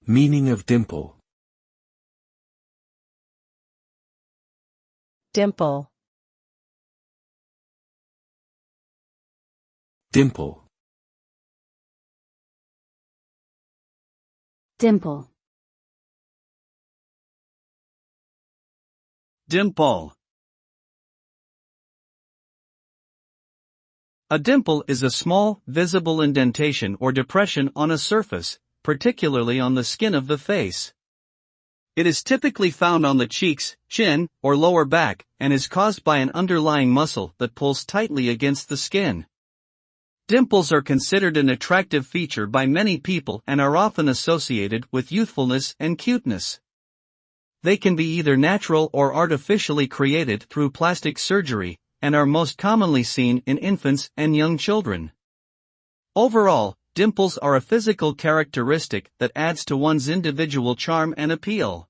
Meaning of dimple. Dimple. Dimple. Dimple. Dimple. A dimple is a small, visible indentation or depression on a surface, particularly on the skin of the face. It is typically found on the cheeks, chin, or lower back, and is caused by an underlying muscle that pulls tightly against the skin. Dimples are considered an attractive feature by many people and are often associated with youthfulness and cuteness. They can be either natural or artificially created through plastic surgery, and are most commonly seen in infants and young children. Overall, dimples are a physical characteristic that adds to one's individual charm and appeal.